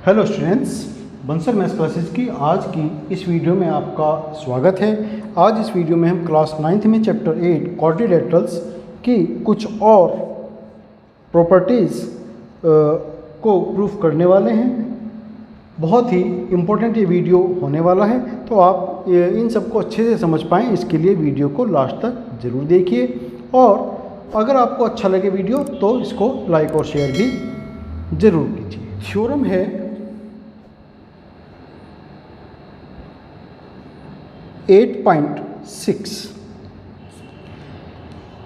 Hello students, Bansal maths classes की आज की इस वीडियो में आपका स्वागत है। आज इस वीडियो में हम क्लास 9th में चैप्टर 8 क्वाड्रिलेटरल्स की कुछ और प्रॉपर्टीज़ को प्रूफ करने वाले हैं। बहुत ही इम्पोर्टेंट ये वीडियो होने वाला है, तो आप इन सबको अच्छे से समझ पाएँ इसके लिए वीडियो को लास्ट तक ज़रूर देखिए। और अगर आपको अच्छा लगे वीडियो तो इसको लाइक और शेयर भी ज़रूर कीजिए। थ्योरम है 8.6।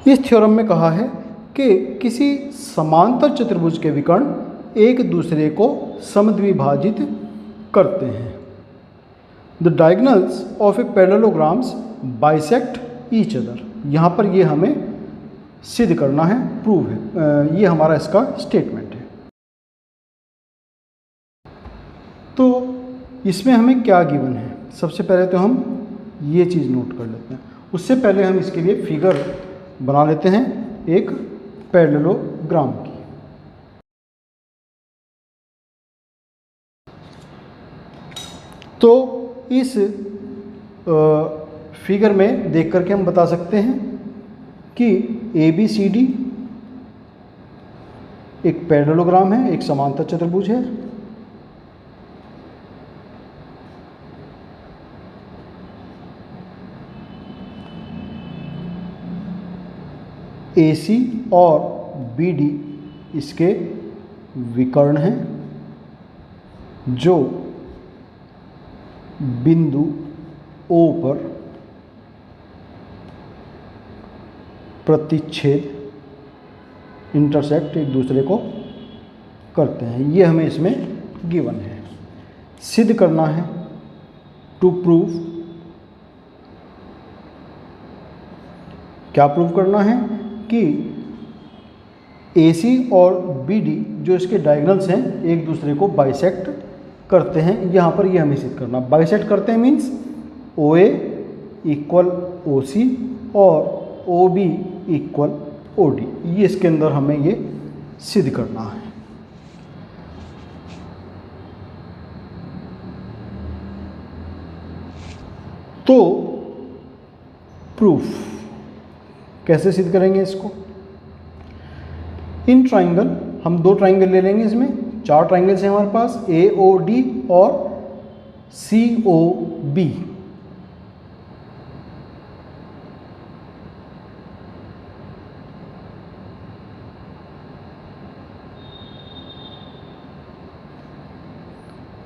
इस थ्योरम में कहा है कि किसी समांतर चतुर्भुज के विकर्ण एक दूसरे को समद्विभाजित करते हैं। The diagonals of A parallelograms bisect each other. यहाँ पर ये हमें सिद्ध करना है, प्रूव है, ये हमारा इसका स्टेटमेंट है। तो इसमें हमें क्या गिवन है, सबसे पहले तो हम ये चीज़ नोट कर लेते हैं। उससे पहले हम इसके लिए फिगर बना लेते हैं एक पैरेललोग्राम की। तो इस फिगर में देख करके हम बता सकते हैं कि ABCD एक पैरेललोग्राम है, एक समांतर चतुर्भुज है। AC और BD इसके विकर्ण हैं जो बिंदु O पर प्रतिच्छेद इंटरसेक्ट एक दूसरे को करते हैं। ये हमें इसमें गिवन है। सिद्ध करना है, टू प्रूव। क्या प्रूव करना है कि AC और BD जो इसके डायगोनल्स हैं एक दूसरे को बाइसेक्ट करते हैं। यहाँ पर ये हमें सिद्ध करना। बाइसेक्ट करते हैं मीन्स OA इक्वल OC और OB इक्वल OD। ये इसके अंदर हमें ये सिद्ध करना है। तो प्रूफ कैसे सिद्ध करेंगे इसको? इन ट्राइंगल हम दो ट्राइंगल ले लेंगे। इसमें चार ट्राइंगल्स हैं हमारे पास, AOD और COB।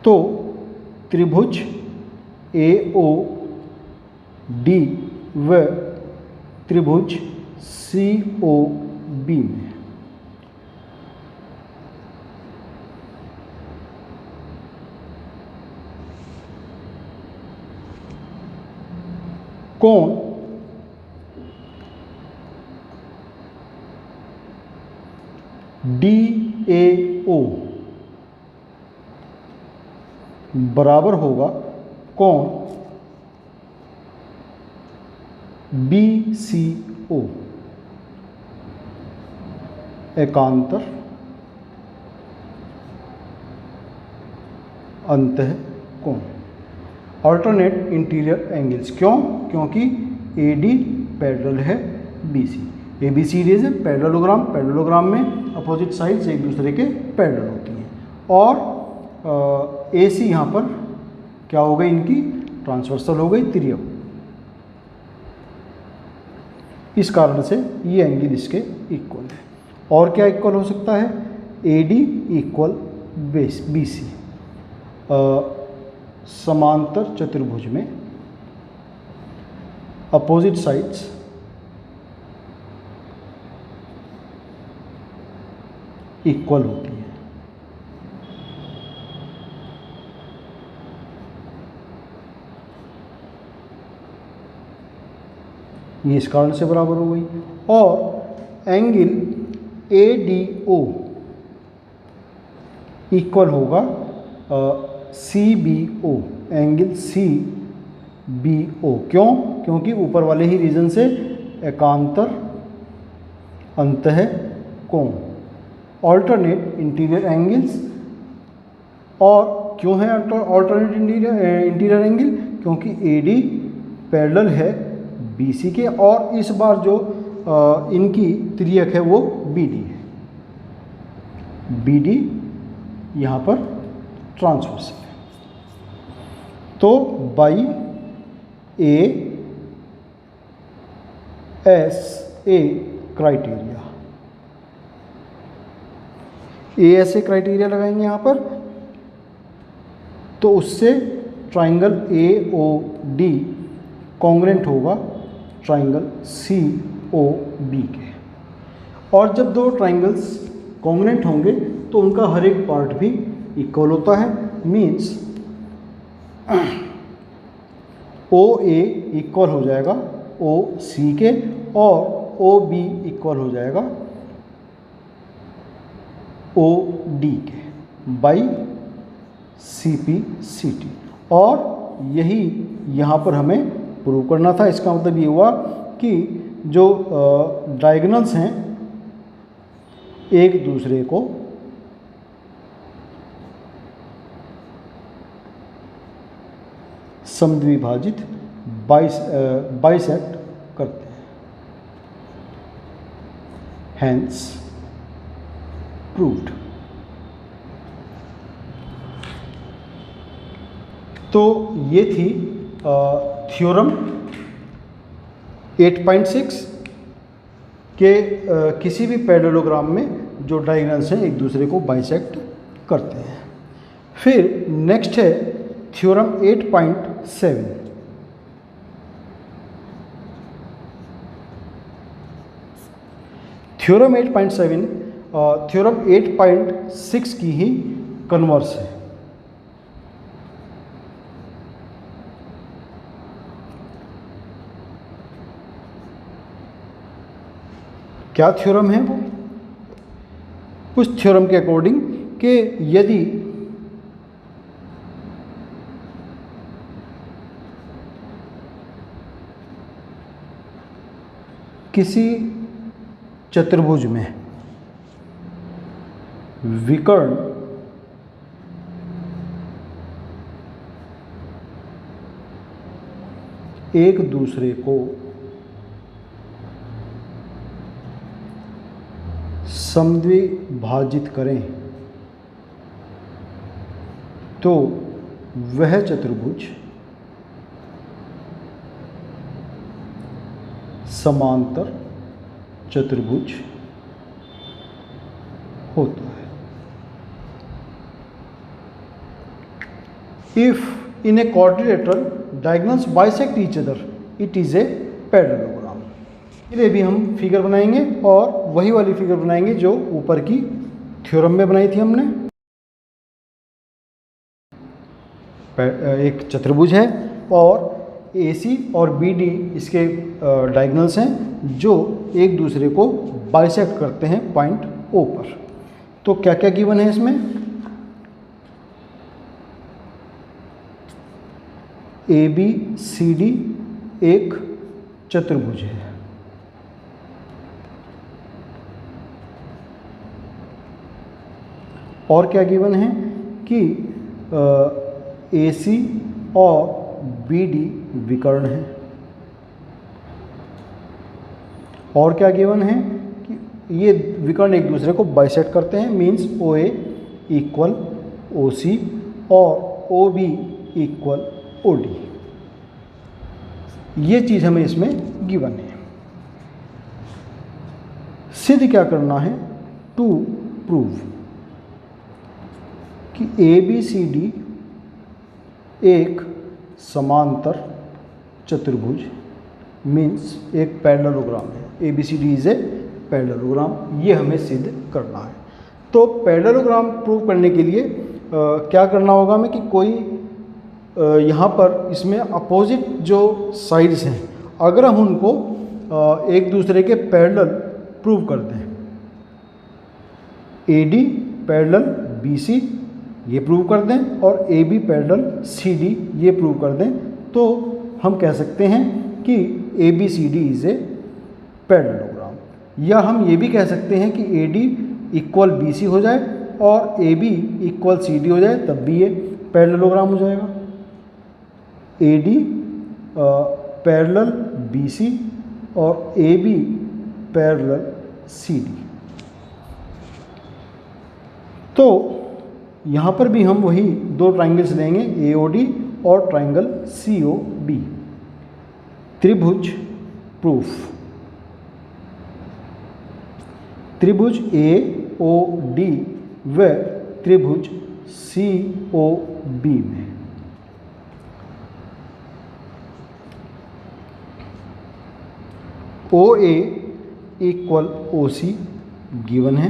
तो त्रिभुज AOD व त्रिभुज COB में कोण DAO बराबर होगा कोण BCO एकांतर अंतःकोण। Alternate interior angles. क्यों? क्योंकि AD पैरेलल है BC। ABCD है पैरेललोग्राम। पैरेललोग्राम में अपोजिट साइड्स एक दूसरे के पैरेलल होती हैं। और AC यहाँ पर क्या हो गई, इनकी ट्रांसवर्सल हो गई, तिर्यक। इस कारण से ये एंगल इसके इक्वल है। और क्या इक्वल हो सकता है? AD equal BC। समांतर चतुर्भुज में अपोजिट साइड्स इक्वल होती है। ये इस कारण से बराबर हो गई। और एंगल ADO इक्वल होगा CBO। एंगल CBO क्यों? क्योंकि ऊपर वाले ही रीजन से एकांतर अंतःकोण। ऑल्टरनेट इंटीरियर एंगल्स और क्यों है ऑल्टरनेट इंटीरियर एंगल? क्योंकि AD पैरेलल है BC के, और इस बार जो इनकी त्रियक है वो BD है। BD यहाँ पर ट्रांसवर्स है। तो by ASA criteria, ASA criteria लगाएंगे यहाँ पर, तो उससे ट्राइंगल AOD कॉन्ग्रेंट होगा ट्राइंगल COB के। और जब दो ट्राइंगल्स कॉन्ग्रेंट होंगे तो उनका हर एक पार्ट भी इक्वल होता है। मीन्स OA इक्वल हो जाएगा OC के, और OB इक्वल हो जाएगा OD के बाई CPCT। और यही यहाँ पर हमें प्रूव करना था। इसका मतलब ये हुआ कि जो डायगोनल्स हैं एक दूसरे को समद्विभाजित बाइसेक्ट करते हैं, हैंस प्रूव्ड। तो ये थी थ्योरम 8.6 के किसी भी पैरेललोग्राम में जो डायगोनल्स हैं एक दूसरे को बाइसेक्ट करते हैं। फिर नेक्स्ट है थ्योरम 8.7। थ्योरम 8.7 थ्योरम 8.6 की ही कन्वर्स है। क्या थ्योरम है वो? उस थ्योरम के अकॉर्डिंग कि यदि किसी चतुर्भुज में विकर्ण एक दूसरे को समद्विभाजित करें तो वह चतुर्भुज समांतर चतुर्भुज होता है। If in a quadrilateral diagonals bisect each other it is a parallelogram. इसलिए भी हम फिगर बनाएंगे और वही वाली फिगर बनाएंगे जो ऊपर की थ्योरम में बनाई थी हमने। एक चतुर्भुज है और AC और BD इसके डायगोनल्स हैं जो एक दूसरे को बाइसेक्ट करते हैं पॉइंट O पर। तो क्या क्या गिवन है इसमें? ABCD एक चतुर्भुज है, और क्या गिवन है कि AC और BD विकर्ण है, और क्या गिवन है कि ये विकर्ण एक दूसरे को बाइसेक्ट करते हैं। मीन्स OA इक्वल OC और OB इक्वल OD। ये चीज़ हमें इसमें गिवन है। सिद्ध क्या करना है? टू प्रूव कि ABCD एक समांतर चतुर्भुज मीन्स एक पैरेललोग्राम है। ABCD इज ए पैरेललोग्राम, ये हमें सिद्ध करना है। तो पैरेललोग्राम प्रूव करने के लिए क्या करना होगा हमें कि कोई यहाँ पर इसमें अपोजिट जो साइड्स हैं अगर हम उनको एक दूसरे के पैरेलल प्रूव कर दें, AD पैरेलल BC ये प्रूव कर दें और AB पैरेलल CD ये प्रूव कर दें, तो हम कह सकते हैं कि ABCD इज ए पैरेललोग्राम। या हम ये भी कह सकते हैं कि AD इक्वल BC हो जाए और A B equal C D हो जाए तब भी ये पैरेललोग्राम हो जाएगा। A D parallel B C और A B parallel C D. तो यहाँ पर भी हम वही दो ट्राइंगल्स लेंगे, ए ओ डी और ट्राइंगल सी ओ बी। त्रिभुज प्रूफ। त्रिभुज ए ओ डी व त्रिभुज सी ओ बी में O A equal O C given है।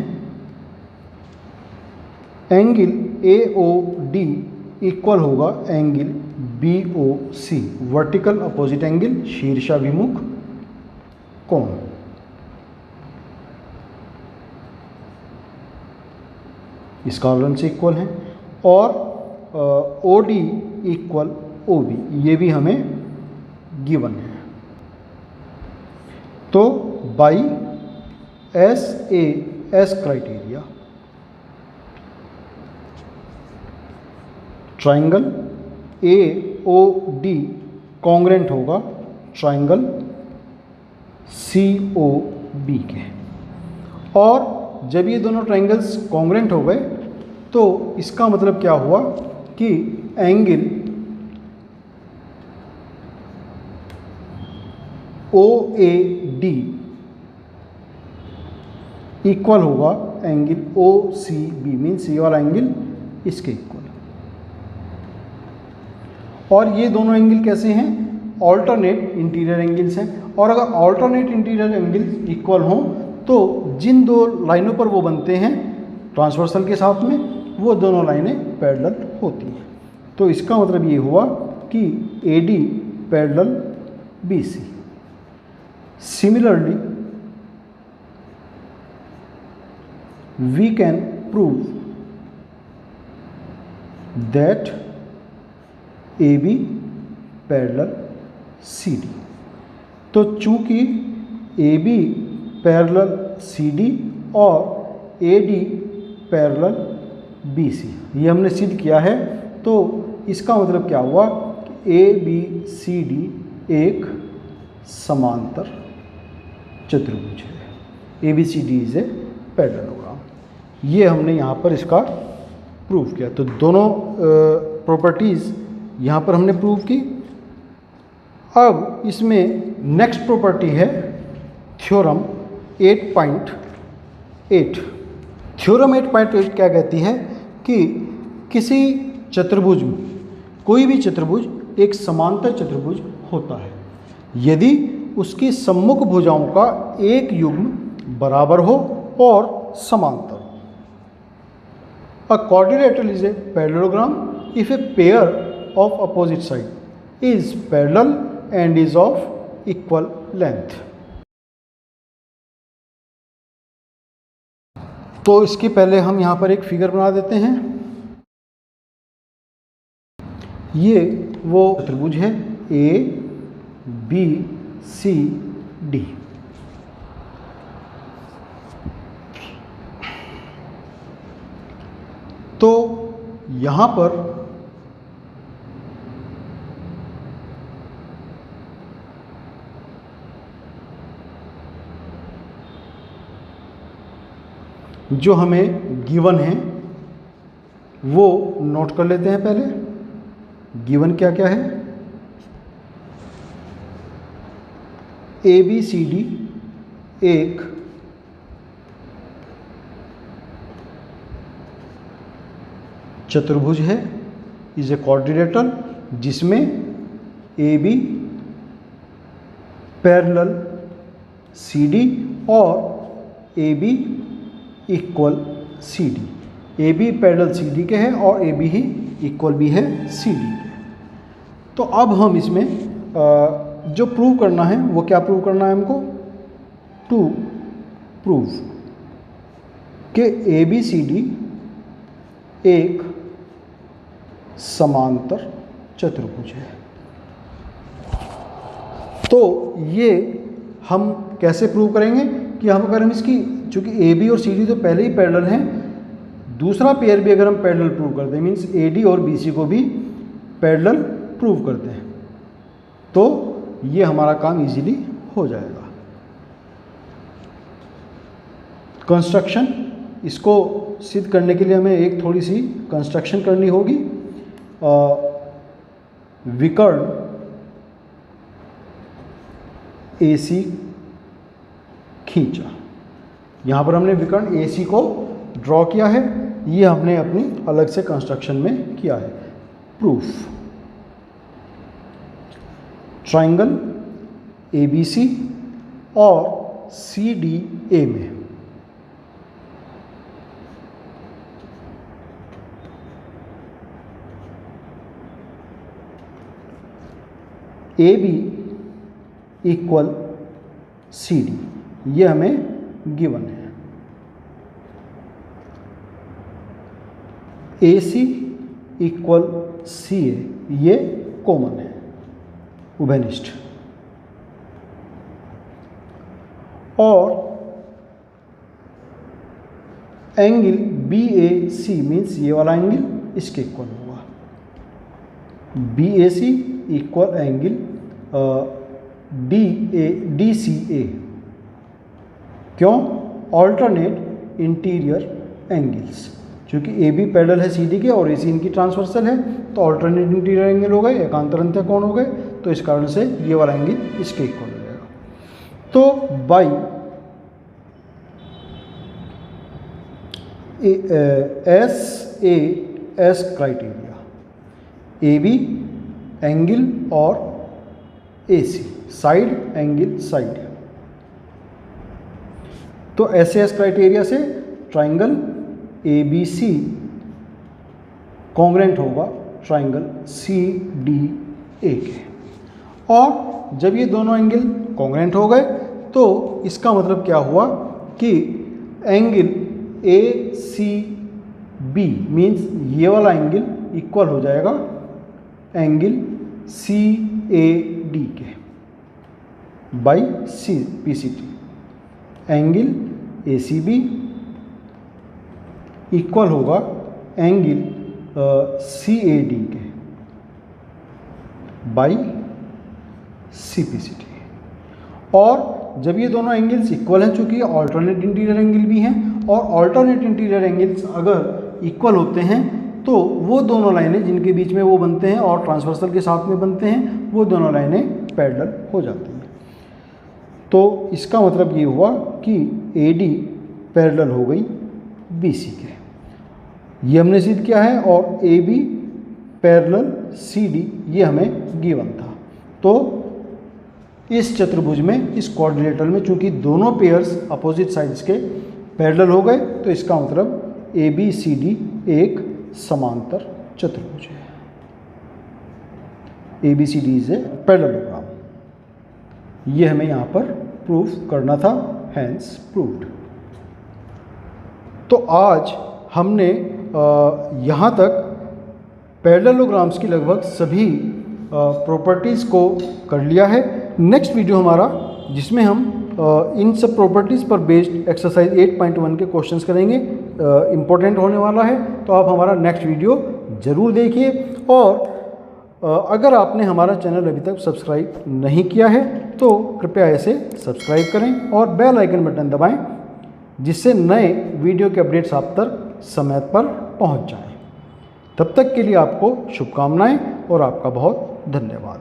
Angle A O D equal होगा angle B O C, vertical opposite angle, शीर्षाभिमुख कोण। इस कारण से इक्वल है। और O D equal O B, ये भी हमें गिवन है। तो by S A S criteria triangle A O D congruent होगा ट्राइंगल सी ओ बी के। और जब ये दोनों ट्राइंगल्स कॉन्ग्रेंट हो गए तो इसका मतलब क्या हुआ कि angle O A D equal होगा angle O C B, mean C वाला एंगल इसके इक्वल। और ये दोनों एंगल कैसे हैं? ऑल्टरनेट इंटीरियर एंगल्स हैं। और अगर ऑल्टरनेट इंटीरियर एंगल्स इक्वल हों तो जिन दो लाइनों पर वो बनते हैं ट्रांसवर्सल के साथ में, वो दोनों लाइनें पैरेलल होती हैं। तो इसका मतलब ये हुआ कि A D parallel B C. Similarly we can prove that AB parallel CD। तो चूंकि AB पैरेलल CD और AD पैरेलल BC ये हमने सिद्ध किया है, तो इसका मतलब क्या हुआ कि ABCD एक समांतर चतुर्भुज है। ABCD is a parallelogram. ये हमने यहाँ पर इसका प्रूव किया। तो दोनों प्रॉपर्टीज़ यहाँ पर हमने प्रूव की। अब इसमें नेक्स्ट प्रॉपर्टी है थ्योरम 8.8। थ्योरम 8.8 क्या कहती है कि किसी चतुर्भुज में, कोई भी चतुर्भुज एक समांतर चतुर्भुज होता है यदि उसकी सम्मुख भुजाओं का एक युग्म बराबर हो और समांतर। A quadrilateral is a parallelogram if a pair of opposite side is parallel and is of equal length। तो इसके पहले हम यहाँ पर एक फिगर बना देते हैं। ये वो त्रिभुज है ए बी सी डी। तो यहाँ पर जो हमें गिवन है वो नोट कर लेते हैं। पहले गिवन क्या क्या है? ए बी सी डी एक चतुर्भुज है, इज ए क्वाड्रिलेटरल, जिसमें A B parallel C D और A B equal C D. A B parallel C D के है और ए बी ही इक्वल भी है सी डी के। तो अब हम इसमें जो प्रूव करना है वो क्या प्रूव करना है हमको? टू प्रूव कि ए बी सी डी एक समांतर चतुर्भुज है। तो ये हम कैसे प्रूव करेंगे कि हम अगर हम इसकी, चूंकि ए बी और सी डी तो पहले ही पैरेलल हैं, दूसरा पेयर भी अगर हम पैरेलल प्रूव करते हैं, मीन्स AD और BC को भी पैरेलल प्रूव करते हैं, तो ये हमारा काम इजीली हो जाएगा। कंस्ट्रक्शन, इसको सिद्ध करने के लिए हमें एक थोड़ी सी कंस्ट्रक्शन करनी होगी। विकर्ण AC खींचा, यहाँ पर हमने विकर्ण AC को ड्रॉ किया है, ये हमने अपनी अलग से कंस्ट्रक्शन में किया है। प्रूफ, ट्राइंगल ABC और CDA में AB इक्वल CD, ये हमें गिवन है। AC इक्वल CA, ये कॉमन है, उभयनिष्ठ। और एंगल BAC मीन्स ये वाला एंगल इसके इक्वल होगा। BAC इक्वल एंगल DCA, क्यों? ऑल्टरनेट इंटीरियर एंगल्स, क्योंकि AB पैरेलल है CD के और AC इनकी ट्रांसवर्सल है, तो ऑल्टरनेट इंटीरियर एंगल हो गए, एकांतर अंत्य कोण हो गए, तो इस कारण से ये वाला एंगल इसके इक्वल हो जाएगा। तो by SAS criteria, AB angle और AC साइड एंगल साइड, तो SAS क्राइटेरिया से ट्राइंगल ABC कॉन्ग्रेंट होगा ट्राइंगल CDA के। और जब ये दोनों एंगल कॉन्ग्रेंट हो गए तो इसका मतलब क्या हुआ कि एंगल ACB मीन्स ये वाला एंगल इक्वल हो जाएगा एंगल CAD के by PCT। Angle ACB equal होगा एंगल CAD के बाई CPCT। और जब ये दोनों एंगल्स इक्वल हैं, चूंकि ऑल्टरनेट इंटीरियर एंगल भी हैं, और ऑल्टरनेट इंटीरियर एंगल्स अगर इक्वल होते हैं तो वो दोनों लाइनें जिनके बीच में वो बनते हैं और ट्रांसवर्सल के साथ में बनते हैं, वो दोनों लाइनें पैरेलल हो जाती हैं। तो इसका मतलब ये हुआ कि AD पैरेलल हो गई BC के, ये हमने सिद्ध किया है, और AB पैरेलल CD ये हमें गिवन था। तो इस चतुर्भुज में, इस क्वाड्रिलेटरल में, चूंकि दोनों पेयर्स अपोजिट साइड्स के पैरेलल हो गए, तो इसका मतलब ABCD एक समांतर चतुर्भुज है। ABCD इज ए पैरेललोग्राम, ये हमें यहाँ पर प्रूफ करना था, हैंस प्रूव्ड। तो आज हमने यहाँ तक पैरेललोग्राम्स की लगभग सभी प्रॉपर्टीज़ को कर लिया है। नेक्स्ट वीडियो हमारा, जिसमें हम इन सब प्रॉपर्टीज़ पर बेस्ड एक्सरसाइज 8.1 के क्वेश्चंस करेंगे, इम्पोर्टेंट होने वाला है, तो आप हमारा नेक्स्ट वीडियो ज़रूर देखिए। और अगर आपने हमारा चैनल अभी तक सब्सक्राइब नहीं किया है तो कृपया इसे सब्सक्राइब करें और बेल आइकन बटन दबाएं, जिससे नए वीडियो के अपडेट्स आप तक समय पर पहुंच जाएं। तब तक के लिए आपको शुभकामनाएं और आपका बहुत धन्यवाद।